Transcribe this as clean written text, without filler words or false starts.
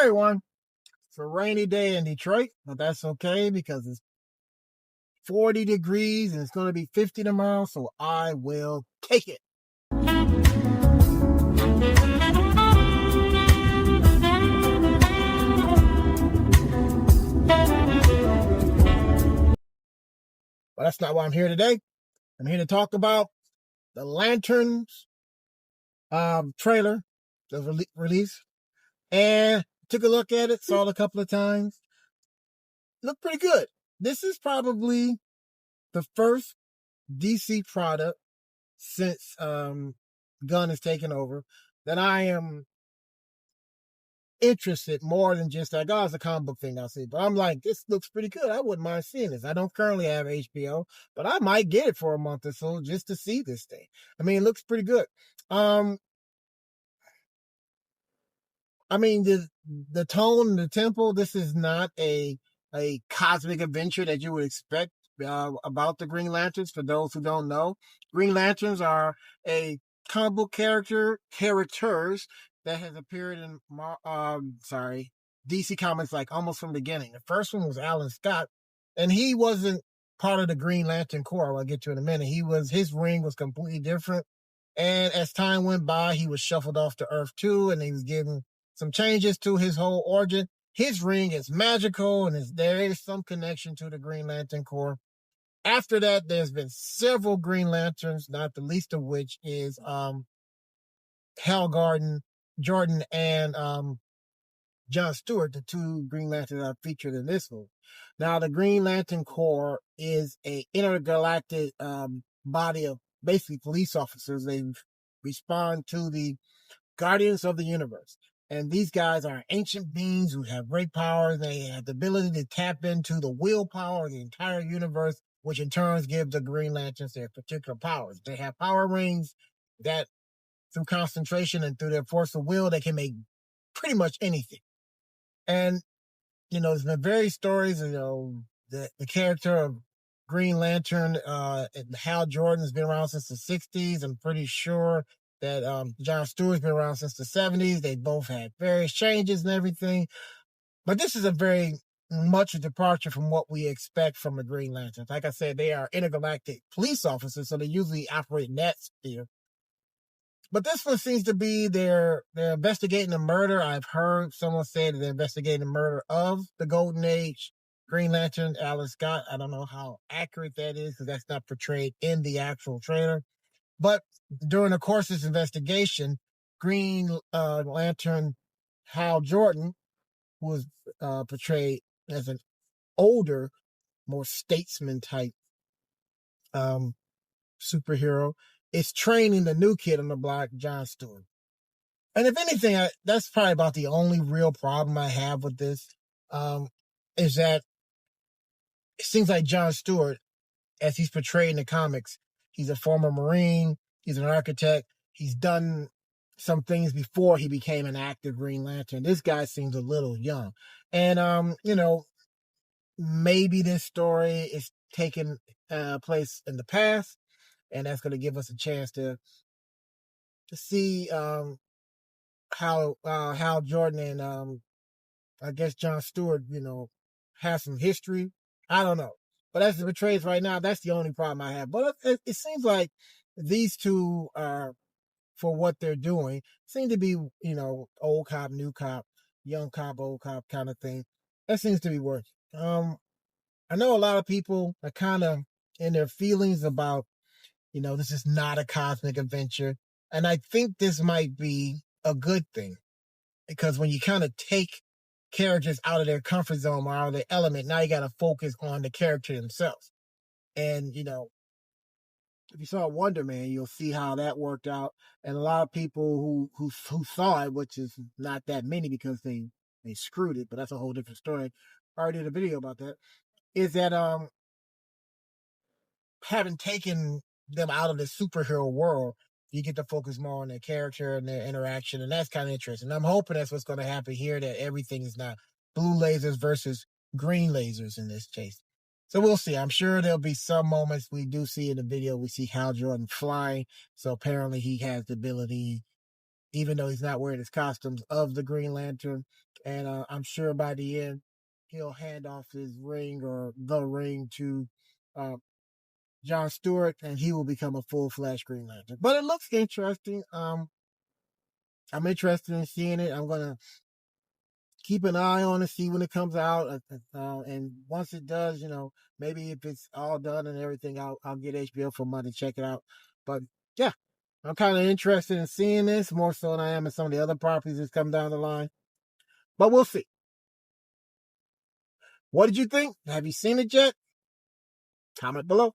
everyone. It's a rainy day in Detroit, but that's okay because it's 40 degrees and it's going to be 50 tomorrow, so I will take it. But that's not why I'm here today. I'm here to talk about the Lanterns trailer that was released, and took a look at it, saw it a couple of times. Looked pretty good. This is probably the first DC product since Gunn has taken over that I am interested more than just like, oh, it's a comic book thing I'll see. But I'm like, this looks pretty good. I wouldn't mind seeing this. I don't currently have HBO, but I might get it for a month or so just to see this thing. I mean, it looks pretty good. I mean, the tone, the tempo, this is not a cosmic adventure that you would expect about the Green Lanterns. For those who don't know, Green Lanterns are a comic book characters that has appeared in DC Comics like almost from the beginning. The first one was Alan Scott, and he wasn't part of the Green Lantern Corps. I'll get to in a minute. His ring was completely different, and as time went by, he was shuffled off to Earth 2, and he was given some changes to his whole origin. His ring is magical, and there is some connection to the Green Lantern Corps. After that, there's been several Green Lanterns, not the least of which is Jordan and John Stewart, the two Green Lanterns that are featured in this movie. Now, the Green Lantern Corps is a intergalactic body of basically police officers. They respond to the Guardians of the Universe. And these guys are ancient beings who have great power. They have the ability to tap into the willpower of the entire universe, which in turn gives the Green Lanterns their particular powers. They have power rings that, through concentration and through their force of will, they can make pretty much anything. And, there's been various stories, the character of Green Lantern, and Hal Jordan's been around since the 60s. I'm pretty sure that John Stewart's been around since the 70s. They both had various changes and everything. But this is a very much a departure from what we expect from the Green Lanterns. Like I said, they are intergalactic police officers, so they usually operate in that sphere. But this one seems to be they're investigating a murder. I've heard someone say that they're investigating the murder of the Golden Age Green Lantern, Alan Scott. I don't know how accurate that is because that's not portrayed in the actual trailer. But during the course of this investigation, Green Lantern Hal Jordan, who was portrayed as an older, more statesman type superhero, is training the new kid on the block, John Stewart. And if anything, that's probably about the only real problem I have with this, is that it seems like John Stewart, as he's portrayed in the comics, he's a former Marine. He's an architect. He's done some things before he became an active Green Lantern. This guy seems a little young. And, maybe this story is taking place in the past, and that's going to give us a chance to see how Jordan and I guess John Stewart, have some history. I don't know. But as it portrays right now, that's the only problem I have. But it seems like these two are, for what they're doing, seem to be, old cop, new cop, young cop, old cop kind of thing. That seems to be working. I know a lot of people are kind of in their feelings about, this is not a cosmic adventure. And I think this might be a good thing, because when you kind of take characters out of their comfort zone or out of their element, now you got to focus on the character themselves. And, if you saw Wonder Man, you'll see how that worked out. And a lot of people who saw it, which is not that many because they screwed it, but that's a whole different story. I already did a video about that. Is that having taken them out of the superhero world, you get to focus more on their character and their interaction, and that's kind of interesting. I'm hoping that's what's going to happen here, that everything is not blue lasers versus green lasers in this case. So we'll see. I'm sure there'll be some moments we do see in the video. We see Hal Jordan flying. So apparently he has the ability even though he's not wearing his costumes of the Green Lantern. And I'm sure by the end, he'll hand off his ring or the ring to uh, John Stewart, and he will become a full-fledged Green Lantern. But it looks interesting. I'm interested in seeing it. I'm gonna keep an eye on it, see when it comes out, and once it does, maybe if it's all done and everything, I'll get HBO for money, check it out. But yeah, I'm kind of interested in seeing this more so than I am in some of the other properties that's come down the line. But we'll see. What did you think? Have you seen it yet? Comment below.